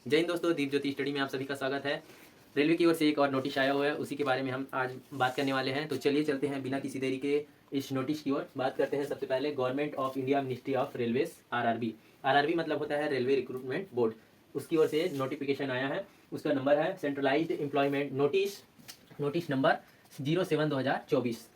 जय हिंद दोस्तों, दीप ज्योति स्टडी में आप सभी का स्वागत है। रेलवे की ओर से एक और नोटिस आया हुआ है, उसी के बारे में हम आज बात करने वाले हैं। तो चलिए चलते हैं बिना किसी देरी के इस नोटिस की ओर बात करते हैं। सबसे पहले government of India ministry of railways RRB. RRB मतलब होता है रेलवे रिक्रूटमेंट बोर्ड, उसकी ओर से नोटिफिकेशन आया है। उसका नंबर है सेंट्रलाइज्ड एम्प्लॉयमेंट नोटिस नंबर 07/2024।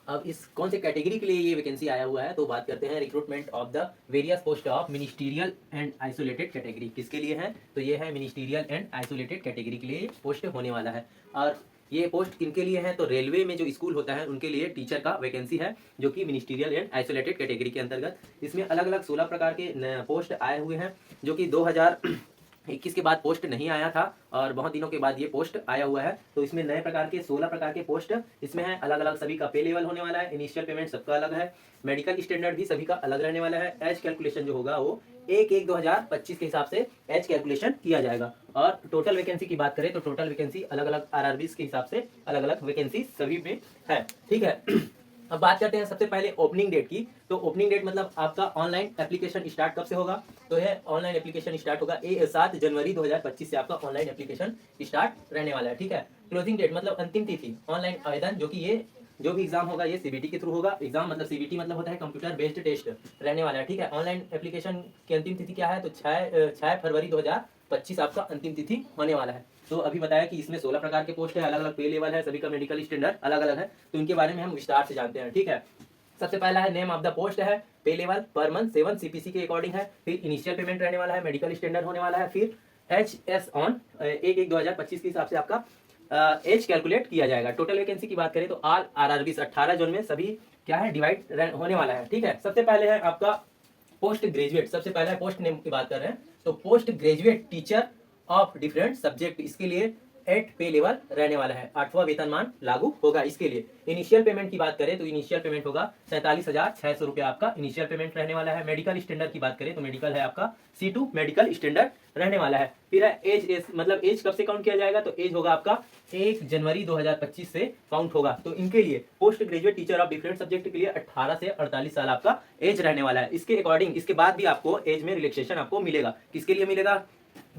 अब इस कौन से कैटेगरी के लिए ये वैकेंसी आया हुआ है, तो बात करते हैं recruitment of the various post of ministerial and isolated category. किसके लिए है, तो ये है मिनिस्टीरियल एंड आइसोलेटेड कैटेगरी के लिए पोस्ट होने वाला है। और ये पोस्ट किनके लिए है, तो रेलवे में जो स्कूल होता है उनके लिए टीचर का वैकेंसी है, जो कि मिनिस्टीरियल एंड आइसोलेटेड कैटेगरी के अंतर्गत। इसमें अलग अलग 16 प्रकार के पोस्ट आए हुए हैं, जो कि 2021 के बाद पोस्ट नहीं आया था और बहुत दिनों के बाद ये पोस्ट आया हुआ है। तो इसमें नए प्रकार के 16 प्रकार के पोस्ट इसमें है। अलग अलग सभी का पे लेवल होने वाला है, इनिशियल पेमेंट सबका अलग है, मेडिकल स्टैंडर्ड भी सभी का अलग रहने वाला है। एज कैलकुलेशन जो होगा वो 1/1/2025 के हिसाब से एज कैलकुलेशन किया जाएगा। और टोटल वैकेंसी की बात करें तो टोटल वैकेंसी अलग अलग आरआरबीज के हिसाब से अलग अलग वैकेंसी सभी में है। ठीक है। अब बात करते हैं सबसे पहले ओपनिंग डेट की। तो ओपनिंग डेट मतलब आपका ऑनलाइन एप्लीकेशन स्टार्ट कब से होगा, तो यह ऑनलाइन एप्लीकेशन स्टार्ट होगा 7 जनवरी 2025 से आपका ऑनलाइन एप्लीकेशन स्टार्ट रहने वाला है। ठीक है। क्लोजिंग डेट मतलब अंतिम तिथि ऑनलाइन आवेदन, जो कि ये जो भी एग्जाम होगा ये सीबीटी के थ्रू होगा। एग्जाम मतलब सीबीटी मतलब होता है कंप्यूटर बेस्ड टेस्ट रहने वाला है। ठीक है। ऑनलाइन एप्लीकेशन की अंतिम तिथि क्या है, तो 6 फरवरी 2025 आपका अंतिम तिथि होने वाला है। तो अभी बताया कि इसमें 16 प्रकार के पोस्ट है, अलग अलग पे लेवल है, सभी का मेडिकल स्टैंडर्ड अलग अलग है। तो इनके बारे में हम विस्तार से जानते हैं। ठीक है। सबसे पहला है नेम ऑफ द पोस्ट है, पे लेवल पर मंथ 7 सीपीसी के अकॉर्डिंग है। फिर इनिशियल पेमेंट रहने वाला है, मेडिकल स्टैंडर्ड होने वाला है। फिर एचएस ऑन 1/1/2025 के हिसाब से आपका एज कैलकुलेट किया जाएगा। टोटल वैकेंसी की बात करें तो ऑल आरआरबी 18 जोन में सभी क्या है डिवाइड होने वाला है। ठीक है। सबसे पहले है आपका पोस्ट ग्रेजुएट। सबसे पहले पोस्ट नेम की बात कर रहे हैं, तो post graduate teacher of different subject, इसके लिए 8 पे लेवल रहने वाला है। 8वां वेतनमान लागू होगा इसके लिए। इनिशियल पेमेंट की बात करें तो इनिशियल पेमेंट होगा 47,600 रुपया आपका इनिशियल पेमेंट रहने वाला है। मेडिकल स्टैंडर्ड की बात करें तो मेडिकल है आपका C2 मेडिकल स्टैंडर्ड रहने वाला है। फिर है एज मतलब एज कब से काउंट किया जाएगा, तो एज होगा आपका 1 जनवरी 2025 से काउंट होगा। तो इनके लिए post graduate teacher of different subject के लिए 18 से 48 साल आपका एज रहने वाला है। इसके अकॉर्डिंग इसके बाद भी आपको एज में रिलैक्सेशन आपको मिलेगा। किसके लिए मिलेगा,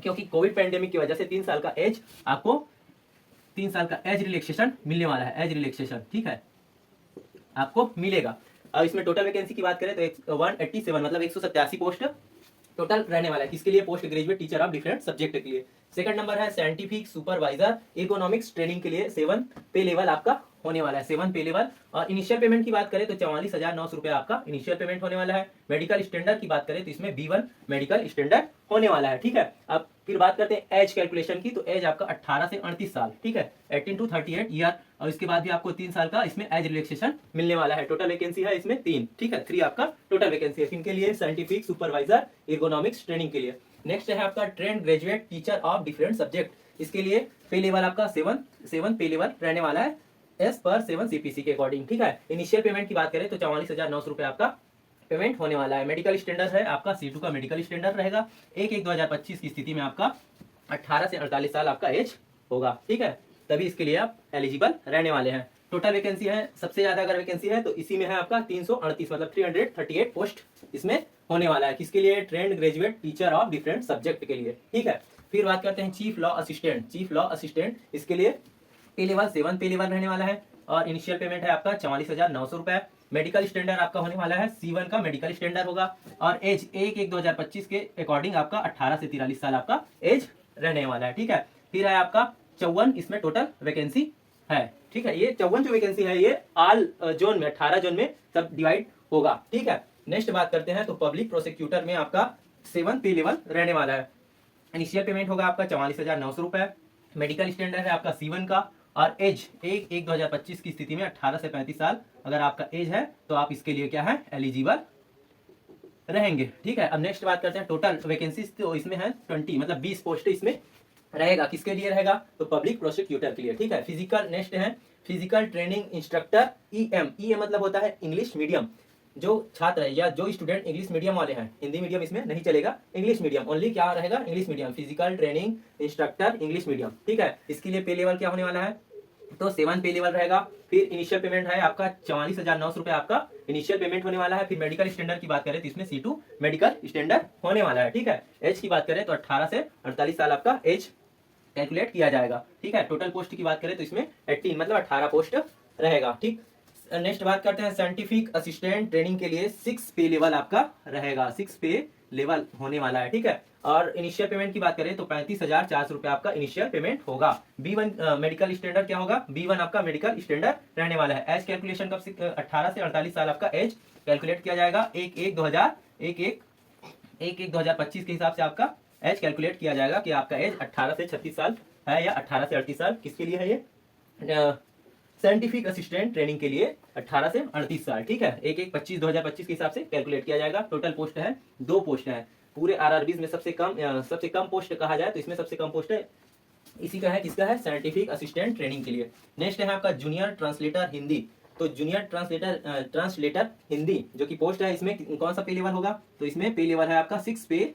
क्योंकि कोविड पैंडेमिक की वजह से 3 साल का एज आपको 3 साल का एज रिलैक्सेशन मिलने वाला है। एज रिलैक्सेशन ठीक है आपको मिलेगा। अब इसमें टोटल वैकेंसी की बात करें तो 187 मतलब 187 पोस्ट टोटल रहने वाला है। किसके लिए, post graduate teacher of different subject के लिए। सेकंड नंबर है साइंटिफिक सुपरवाइजर इकोनॉमिक्स ट्रेनिंग के लिए 7 पे लेवल आपका होने वाला है। 7 पे लेवल। और इनिशियल पेमेंट की बात करें तो 44,900 रुपया आपका इनिशियल पेमेंट होने वाला है। मेडिकल स्टैंडर्ड की बात करें तो इसमें B1 मेडिकल स्टैंडर्ड होने वाला है। ठीक है। अब फिर बात करते हैं एज कैलकुलेशन की, तो एज आपका 18 से 38 साल। ठीक है। 18 to 38 ईयर। और इसके बाद भी आपको 3 साल का इसमें एज रिलैक्सेशन मिलने वाला है। टोटल वैकेंसी है इसमें 3। ठीक है। 3 आपका टोटल वैकेंसी है। किनके लिए, साइंटिफिक सुपरवाइजर इकोनॉमिक्स ट्रेनिंग के लिए। नेक्स्ट है आपका trained graduate teacher of different subject, इसके लिए पे लेवल आपका 7 पे लेवल रहने वाला है एस पर 7 सीपीसी के अकॉर्डिंग। ठीक है। इनिशियल पेमेंट की बात करें तो 44,900 रुपए आपका पेमेंट होने वाला है। मेडिकल स्टैंडर्ड है आपका C2 का मेडिकल स्टैंडर्ड रहेगा। 1/1/2025 की स्थिति में आपका 18 से 48 साल आपका एज होगा। ठीक है। तभी इसके लिए आप एलिजिबल रहने वाले हैं। टोटल वैकेंसी है, सबसे ज्यादा अगर वैकेंसी है तो इसी में है आपका 338 मतलब 338 पोस्ट इसमें होने वाला है। किसके लिए, trained graduate teacher of different subject के लिए। ठीक है। फिर बात करते हैं chief law assistant. Chief law assistant इसके लिए पे लेवल 7 पे लेवल रहने वाला है। और इनिशियल पेमेंट है आपका 44,900 रुपए। मेडिकल स्टैंडर्ड आपका होने वाला है C1 का मेडिकल स्टैंडर्ड होगा। और एज 1/1/2025 के अकॉर्डिंग आपका 18 से 43 साल आपका एज रहने वाला है। ठीक है। फिर है आपका 54 इसमें टोटल वैकेंसी है। ठीक है। ये 54 जो वैकेंसी है ये ऑल जोन में 18 जोन में सब डिवाइड होगा। ठीक है। नेक्स्ट बात करते हैं तो पब्लिक प्रोसिक्यूटर में आपका 7 पे लेवल रहने वाला है। इनिशियल पेमेंट होगा आपका 44,900 रुपए। मेडिकल स्टैंडर्ड है आपका C1 का। और एज 1/1/2025 की स्थिति में 18 से 35 साल अगर आपका एज है तो आप इसके लिए क्या है एलिजिबल रहेंगे। ठीक है। अब नेक्स्ट बात करते हैं टोटल वैकेंसीज, तो इसमें है 20 मतलब 20 पोस्ट इसमें रहेगा। किसके लिए रहेगा, तो पब्लिक प्रोसिक्यूटर के लिए। ठीक है। फिजिकल नेक्स्ट है फिजिकल ट्रेनिंग इंस्ट्रक्टर EM मतलब होता है इंग्लिश मीडियम। जो छात्र है या जो स्टूडेंट इंग्लिश मीडियम वाले हैं, हिंदी मीडियम इसमें नहीं चलेगा, इंग्लिश मीडियम ओनली क्या रहेगा, English medium. Physical training instructor English medium. ठीक है। इसके लिए पे लेवल क्या होने वाला है तो 7 पे लेवल रहेगा। फिर इनिशियल पेमेंट है आपका 44,900 रुपए आपका इनिशियल पेमेंट होने वाला है। फिर मेडिकल स्टैंडर्ड की बात करें तो इसमें C2 मेडिकल स्टैंडर्ड होने वाला है, ठीक है। एज की बात करें तो 18 से 48 साल आपका एज कैलकुलेट किया जाएगा, ठीक है। टोटल पोस्ट की बात करें तो इसमें 18 मतलब 18 पोस्ट रहेगा, ठीक। नेक्स्ट बात करते हैं साइंटिफिक असिस्टेंट ट्रेनिंग के लिए 6 पे लेवल आपका रहेगा, 6 पे लेवल होने वाला है, ठीक है। और इनिशियल पेमेंट की बात करें तो 35,400 रुपए आपका इनिशियल पेमेंट होगा। B1 मेडिकल स्टैंडर्ड क्या होगा, B1 आपका मेडिकल स्टैंडर्ड रहने वाला है। एज कैलकुलेशन कब से 18 से 48 साल आपका एज कैलकुलेट किया जाएगा। 1/1/2025 के हिसाब से आपका एज कैलकुलेट किया जाएगा कि आपका एज 18 से 36 साल है या 18 से 38 साल। किसके लिए है ये, साइंटिफिक असिस्टेंट ट्रेनिंग के लिए 18 से 38 साल, ठीक है। 1/1/2025 के हिसाब से कैलकुलेट किया जाएगा। टोटल पोस्ट है 2 पोस्ट है पूरे आरआरबीज में। सबसे कम पोस्ट कहा जाए तो इसमें सबसे कम पोस्ट है इसी का है, किसका है, साइंटिफिक असिस्टेंट ट्रेनिंग के लिए। नेक्स्ट है आपका जूनियर ट्रांसलेटर हिंदी। तो जूनियर ट्रांसलेटर हिंदी जो कि पोस्ट है, इसमें कौन सा पे लेवल होगा, तो इसमें पे लेवल है आपका 6 पे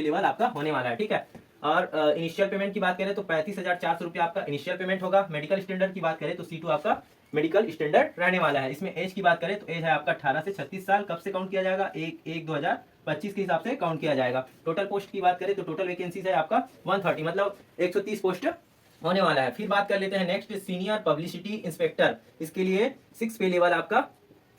लेवल आपका होने वाला है, ठीक है। और इनिशियल पेमेंट की बात करें तो 35,400 रुपया आपका इनिशियल पेमेंट होगा। मेडिकल स्टैंडर्ड की बात करें तो C2 आपका मेडिकल स्टैंडर्ड रहने वाला है। इसमें एज की बात करें तो एज है आपका 18 से 36 साल। कब से काउंट किया जाएगा, 1/1/2025 के हिसाब से काउंट किया जाएगा। टोटल पोस्ट की बात करें तो टोटल वैकेंसीज है आपका 130 मतलब 130 पोस्ट होने वाला है। फिर बात कर लेते हैं नेक्स्ट सीनियर पब्लिसिटी इंस्पेक्टर। इसके लिए 6 पे लेवल आपका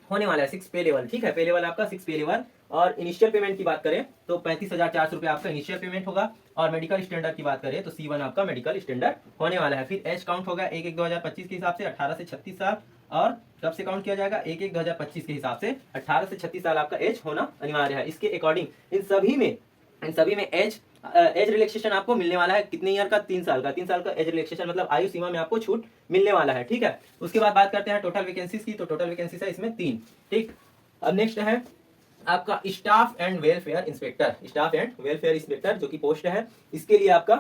होने वाला है, 6 पे लेवल, ठीक है। पे लेवल आपका 6 पे लेवल। और इनिशियल पेमेंट की बात करें तो 35,400 रुपया आपका इनिशियल पेमेंट होगा। और मेडिकल स्टैंडर्ड की बात करें तो C1 आपका मेडिकल स्टैंडर्ड होने वाला है। फिर एज काउंट होगा 1/1/2025 के हिसाब से 18 से 36 साल। और कब से काउंट किया जाएगा, 1/1/2025 के हिसाब से 18 से 36 साल आपका एज होना अनिवार्य है। इसके अकॉर्डिंग इन सभी में एज रिलैक्सेशन आपको मिलने वाला है। कितने ईयर का, 3 साल का। 3 साल का एज रिलैक्सेशन मतलब आयु सीमा में आपको छूट मिलने वाला है, ठीक है। उसके बाद बात करते हैं टोटल वैकेंसीज की। तो टोटल वैकेंसीज है इसमें 3, ठीक। अब नेक्स्ट है आपका staff and welfare inspector. Staff and welfare inspector जो कि पोस्ट है, इसके लिए आपका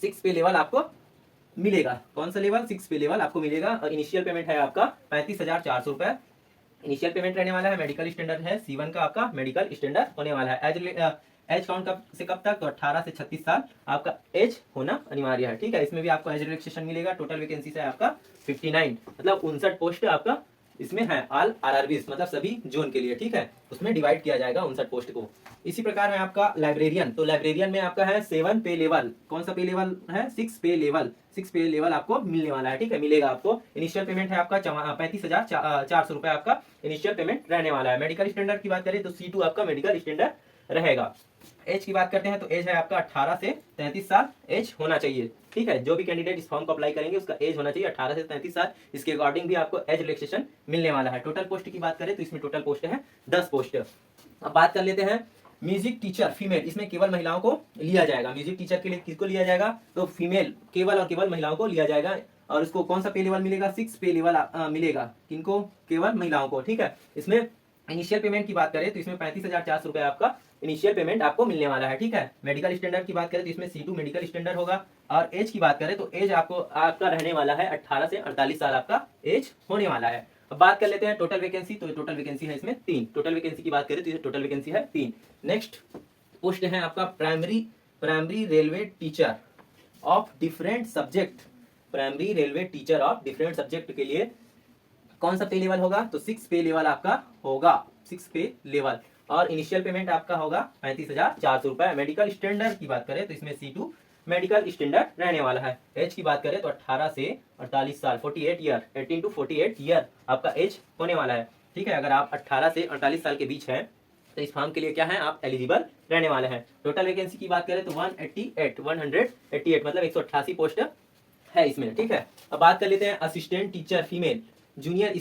6 पे लेवल आपको मिलेगा। कौन सा लेवल, 6 पे लेवल आपको मिलेगा। और इनिशियल पेमेंट है आपका 35,400 रुपए इनिशियल पेमेंट रहने वाला है। मेडिकल स्टैंडर्ड है C1 का आपका मेडिकल स्टैंडर्ड होने वाला है। एज काउंट कब से कब तक, तो 18 से 36 साल आपका एज होना अनिवार्य है, ठीक है। इसमें भी आपको एज रिलैक्सेशन मिलेगा। टोटल वैकेंसी है आपका 59 मतलब 59 पोस्ट आपका इसमें है। ऑल आरआरबीज मतलब सभी जोन के लिए, ठीक है। उसमें डिवाइड किया जाएगा 59 पोस्ट को। इसी प्रकार में आपका लाइब्रेरियन। तो लाइब्रेरियन में आपका है 7 पे लेवल। कौन सा पे लेवल है, 6 पे लेवल। 6 पे लेवल आपको मिलने वाला है, ठीक है, मिलेगा आपको। इनिशियल पेमेंट है आपका 35,400 रुपए आपका इनिशियल पेमेंट रहने वाला है। मेडिकल स्टैंडर्ड की बात करें तो C2 आपका मेडिकल स्टैंडर्ड रहेगा। एज की बात करते हैं तो एज है आपका 18 से 33 साल एज होना चाहिए, ठीक है। जो भी कैंडिडेट इस फॉर्म को अप्लाई करेंगे उसका एज होना चाहिए 18 से 33 साल। इसके अकॉर्डिंग भी आपको एज रिलैक्सेशन मिलने वाला है। टोटल पोस्ट की बात करें तो इसमें टोटल पोस्ट है 10 पोस्ट। अब बात कर लेते हैं म्यूजिक टीचर फीमेल। इसमें केवल महिलाओं को लिया जाएगा। म्यूजिक टीचर के लिए किसको लिया जाएगा, तो फीमेल केवल और केवल महिलाओं को लिया जाएगा। और उसको कौन सा पे लेवल मिलेगा, 6 पे लेवल मिलेगा। किनको, केवल महिलाओं को, ठीक है। इसमें इनिशियल पेमेंट की बात करें तो इसमें 35,400 रुपए आपका इनिशियल पेमेंट आपको मिलने वाला है, ठीक है। मेडिकल स्टैंडर्ड की बात करें तो इसमें C2 मेडिकल स्टैंडर्ड होगा। और एज की बात करें तो एज आपका रहने वाला है 18 से 48 साल आपका एज होने वाला है। अब बात कर लेते हैं टोटल वैकेंसी। तो टोटल वैकेंसी है इसमें 3। टोटल वैकेंसी की बात करें तो टोटल वैकेंसी है 3। नेक्स्ट पोस्ट है आपका primary railway teacher of different subject. Primary railway teacher of different subject के लिए कौन सा पे लेवल होगा, तो 6 पे लेवल आपका होगा, 6 पे लेवल। और इनिशियल पेमेंट आपका होगा 35,400 रुपए। मेडिकल स्टैंडर्ड की बात करें तो इसमें C2 मेडिकल स्टैंडर्ड रहने वाला है। एज की बात करें तो 18 से 48 साल, 48 ईयर, 18 to 48 ईयर आपका एज होने वाला है, ठीक है। अगर आप 18 से 48 साल के बीच हैं तो इस फॉर्म के लिए क्या है, आप एलिजिबल रहने वाले हैं। टोटल वैकेंसी की बात करें तो 188 मतलब 188 पोस्ट है इसमें, ठीक है। अब बात कर लेते हैं assistant teacher female junior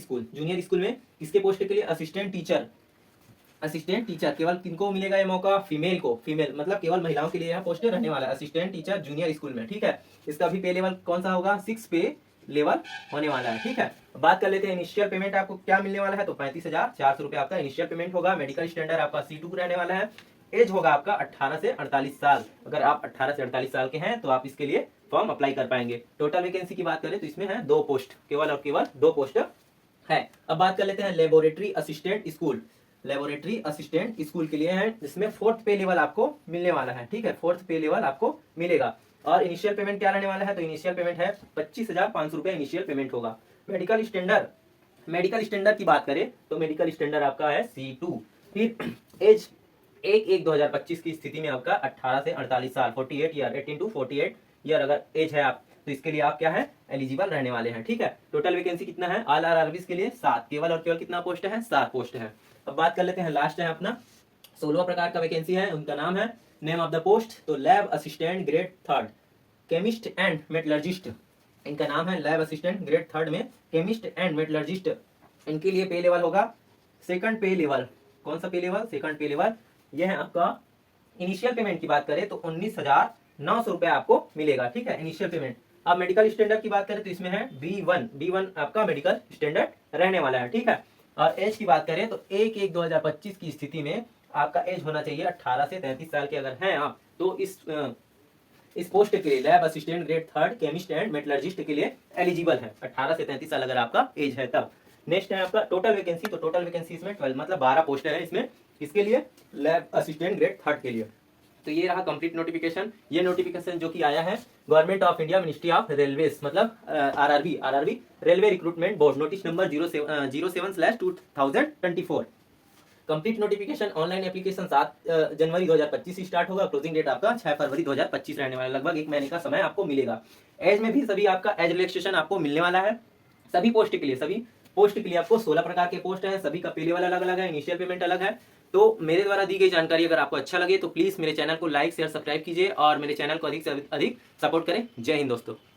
school में किसके पोस्ट के लिए, असिस्टेंट टीचर केवल किनको मिलेगा ये मौका, फीमेल को। फीमेल मतलब केवल महिलाओं के लिए यह पोस्ट रहने वाला है, असिस्टेंट टीचर जूनियर स्कूल में, ठीक है। इसका भी पे लेवल कौन सा होगा, 6 पे लेवल होने वाला है, ठीक है। बात कर लेते हैं इनिशियल पेमेंट आपको क्या मिलने वाला है, तो 35,400 रुपए आपका इनिशियल पेमेंट होगा। मेडिकल स्टैंडर्ड आपका C2 रहने वाला है। एज होगा आपका 18 से 48 साल। अगर आप 18 से 48 साल के हैं तो आप इसके लिए फॉर्म अप्लाई कर पाएंगे। टोटल वैकेंसी की बात करें तो इसमें है 2 पोस्ट, केवल और केवल 2 पोस्ट है। अब बात कर लेते हैं laboratory assistant school. Laboratory assistant school के लिए है, जिसमें 4th पे लेवल आपको मिलने वाला है, ठीक है। 4th पे लेवल आपको मिलेगा। और इनिशियल पेमेंट क्या रहने वाला है, तो इनिशियल पेमेंट है 25,500 रुपये इनिशियल पेमेंट होगा। मेडिकल स्टैंडर्ड की बात करें तो मेडिकल स्टैंडर्ड आपका है C2। फिर एज 1/1/2025 की स्थिति में आपका 18 से 48 साल 48 ईयर 18 to 48 ईयर अगर एज है आप, तो इसके लिए आप क्या है, एलिजिबल रहने वाले हैं। ठीक है, टोटल वैकेंसी कितना है ऑल आरआरबीज के लिए 7, केवल और केवल कितना पोस्ट है, 7 पोस्ट है। अब बात कर लेते हैं, लास्ट है अपना 16 प्रकार का वैकेंसी है, उनका नाम है, नेम ऑफ द पोस्ट, तो lab assistant grade 3 chemist and metallurgist, इनका नाम है लैब असिस्टेंट ग्रेड 3 में केमिस्ट एंड मेटलर्जिस्ट। इनके लिए पे लेवल होगा सेकंड पे लेवल। कौन सा पे लेवल, सेकंड पे लेवल। यह है आपका इनिशियल पेमेंट की बात करें तो 19,900 रुपए आपको मिलेगा। ठीक है, इनिशियल पेमेंट। अब मेडिकल स्टैंडर्ड की बात करें तो इसमें है B1 आपका मेडिकल स्टैंडर्ड रहने वाला है। ठीक है, और एज की बात करें तो 1/1/2025 की स्थिति में आपका एज होना चाहिए 18 से 33 साल के अगर हैं आप, तो इस पोस्ट के लिए lab assistant grade 3 chemist and metallurgist के लिए एलिजिबल है। 18 से 33 साल अगर आपका एज है तब। नेक्स्ट है आपका टोटल वैकेंसी, तो टोटल वैकेंसी इसमें 12 मतलब 12 पोस्ट है इसमें, इसके लिए लैब असिस्टेंट ग्रेड 3 के लिए। तो ये रहा कंप्लीट नोटिफिकेशन। ये नोटिफिकेशन जो कि आया है government of India ministry of railways मतलब RRB railway recruitment board, notice number 07/2024। Complete notification online application 7 जनवरी 2025 से स्टार्ट होगा। क्लोजिंग डेट आपका 6 फरवरी 2025 रहने वाला, लगभग 1 महीने का समय आपको मिलेगा। एज में भी सभी आपका एज रिलैक्सेशन आपको मिलने वाला है सभी पोस्ट के लिए आपको 16 प्रकार के पोस्ट हैं, सभी का पे लेवल अलग अलग है, इनिशियल पेमेंट अलग है। तो मेरे द्वारा दी गई जानकारी अगर आपको अच्छा लगे तो प्लीज मेरे चैनल को लाइक शेयर सब्सक्राइब कीजिए और मेरे चैनल को अधिक से अधिक सपोर्ट करें। जय हिंद दोस्तों।